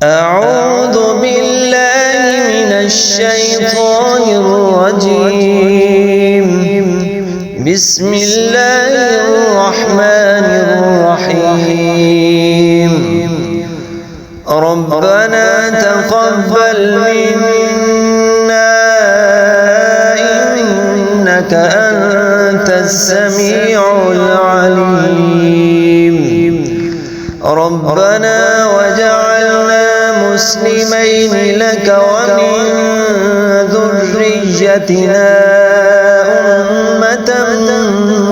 أعوذ بالله من الشيطان الرجيم. بسم الله الرحمن الرحيم. ربنا تقبل منا إنك أنت السميع العليم. ربنا وجعلنا مسلمين لك ومن ذريتنا أمة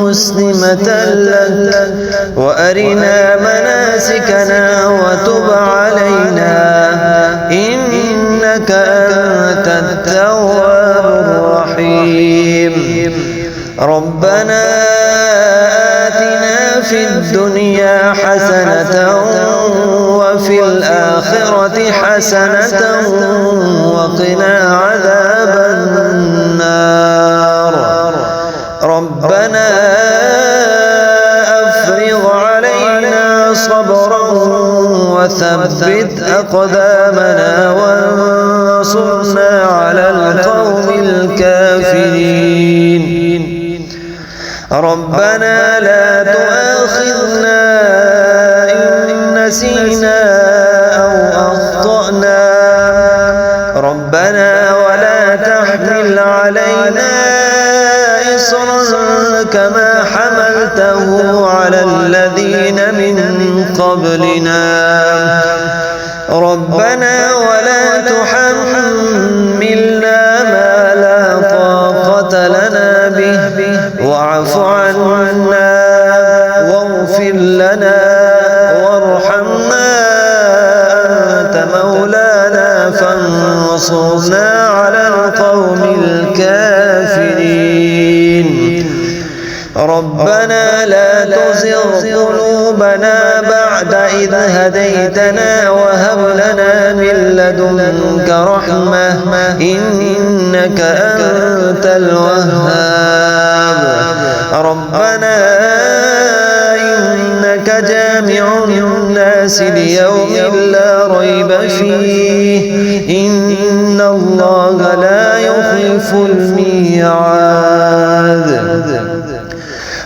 مسلمة لك وأرنا مناسكنا وتب علينا إنك أنت التواب الرحيم. ربنا آتنا في الدنيا حسنة وفي الآخرة حسنة وقنا عذاب النار. ربنا أفرغ علينا صبرا وثبت أقدامنا وانصرنا على القوم الكافرين. ربنا لا تؤاخذنا إن نسينا أو أخطأنا. ربنا ولا تحمل علينا إصرا كما حملته على الذين من قبلنا. ربنا ولا تحملنا ما لا طاقة لنا به واعف عنا واغفر لنا وارحمنا أنت مولانا فانصرنا على القوم الكافرين. ربنا لا تزغ قلوبنا بعد إذ هديتنا وهب لنا من لدنك رحمة إنك أنت الوهاب. ربنا إنك جامع الناس ليوم لا ريب فيه إن الله لا يخلف الميعاد.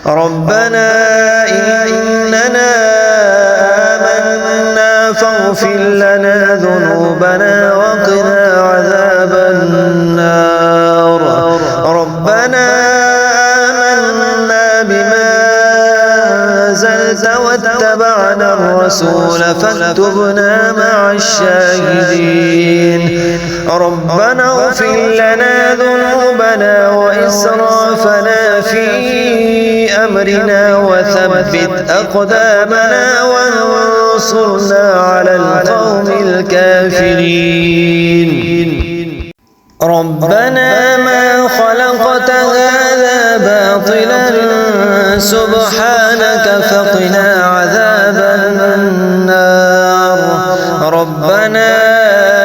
ربنا إننا آمنا فاغفر لنا ذنوبنا وقنا عذاب النار. ربنا آمنا بما أنزلت واتبعنا الرسول فاكتبنا مع الشاهدين. ربنا اغفر لنا ذنوبنا وإسرافنا في أمرنا وثبت أقدامنا وانصرنا على القوم الكافرين. ربنا ما خلقت هذا باطلا سبحانك فقنا عذاب النار. ربنا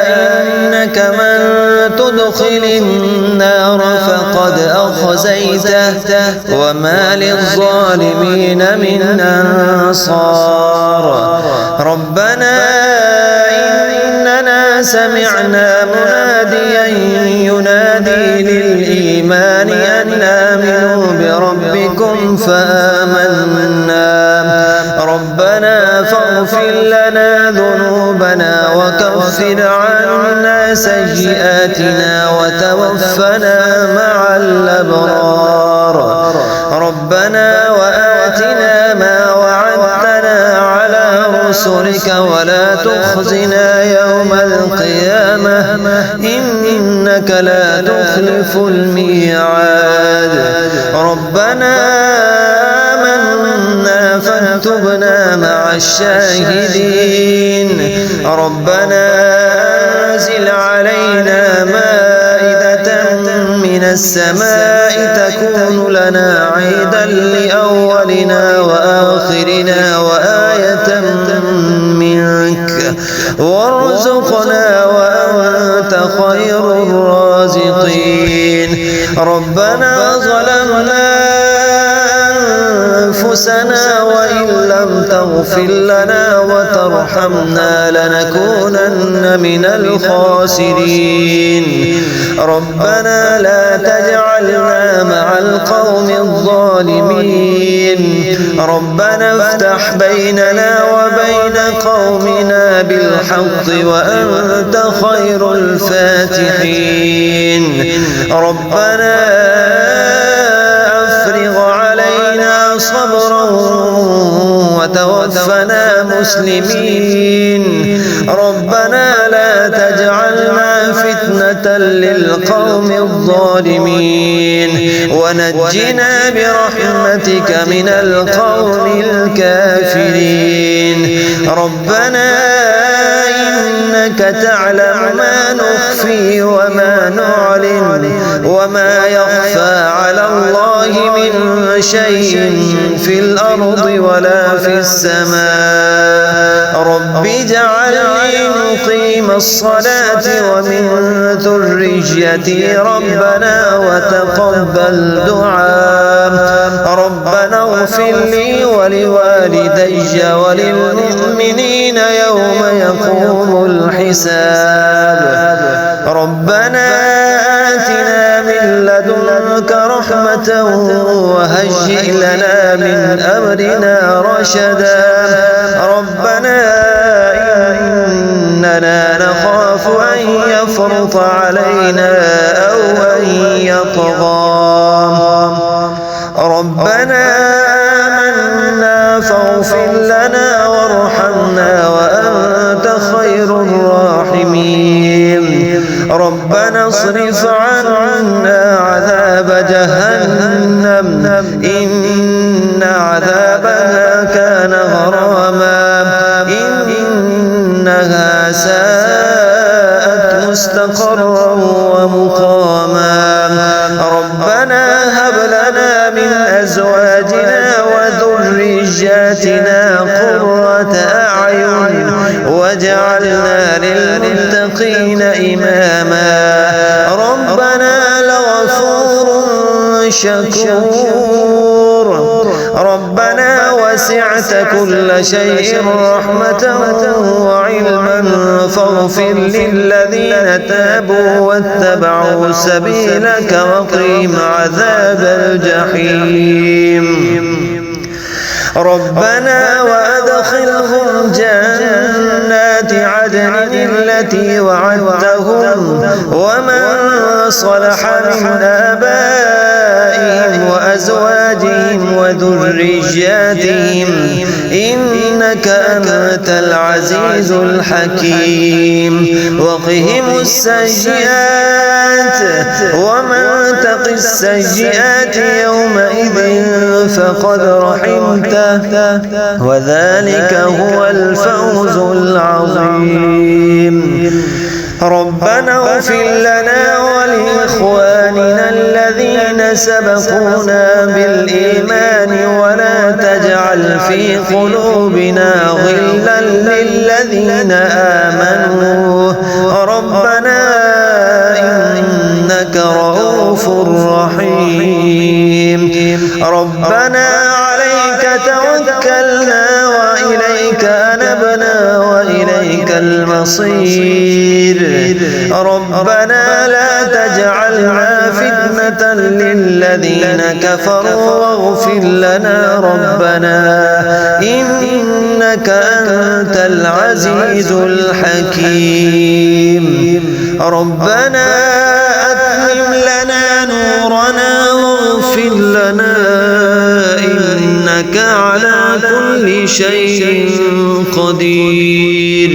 إنك من تدخل النار فقد أخزيته وما للظالمين من أنصار. ربنا إننا سمعنا مناديا ينادي للإيمان أن آمنوا بربكم فآمنا. ربنا فاغفر لنا ذنوبنا وكفر عنا سيئاتنا وتوفنا مع الأبرار. ربنا وآتنا ما وعدتنا على رسلك ولا تخزنا يوم القيامة إنك لا تخلف الميعاد. ربنا آمنا فاكتبنا مع الشاهدين. ربنا أنزل علينا مائدة من السماء تكون لنا عيدا لأولنا وآخرنا وآية منك وارزقنا وأنت خير الرازقين. ربنا ظلمنا أنفسنا وإن لم تغفر لنا وترحمنا لنكونن من الخاسرين. ربنا لا تجعلنا مع القوم الظالمين. ربنا افتح بيننا وبين قومنا بالحق وأنت خير الفاتحين. ربنا أفرغ علينا صبرا وتوفنا مسلمين. ربنا لا تجعلنا فتنة للقوم الظالمين ونجنا برحمتك من القوم الكافرين. ربنا إنك تعلم ما نخفي وما نعلن وما يخفى على الله من شيء في الأرض ولا في السماء. رب اجعلني مقيم الصلاة ومن ذريتي ربنا وتقبل دعاء. ربنا اغفر لي ولوالدي وللمؤمنين يوم يقوم الحساب. ربنا آتنا من لدنك رحمة وهيئ لنا من أمرنا رشدا. ربنا إننا نخاف أن يفرط علينا أو أن يطغى. ربنا آمنا فاغفر لنا وارحمنا وأنت خير الراحمين. ربنا اصرف عنا عذاب جهنم إن عذابها كان غراما إنها ساءت مستقرا ومقاما. ربنا هب لنا من أزواجنا وذرياتنا قرة أعين واجعلنا للمتقين إماما. ربنا لغفور شكور. ربنا وسعت كل شيء رحمة وعلما فاغفر للذين تابوا واتبعوا سبيلك وقهم عذاب الجحيم. ربنا وأدخلهم جنات عدن التي وعدتهم ومن صلح من آبائهم وأزواجهم وذرياتهم إنك أنت العزيز الحكيم. وقهم السيئات ومن تق السيئات يومئذ فقد رحمته وذلك هو الفوز العظيم. ربنا اغفر لنا ولإخواننا الذين سبقونا بالإيمان ولا تجعل في قلوبنا غلا للذين آمنوا ربنا إنك رؤوف رحيم. ربنا عليك توكلنا وإليك أنبنا وإليك المصير. ربنا لا تجعلنا فتنة للذين كفروا واغفر لنا ربنا إنك أنت العزيز الحكيم. ربنا أتمم لنا نورنا واغفر لنا إنك على كل شيء قدير.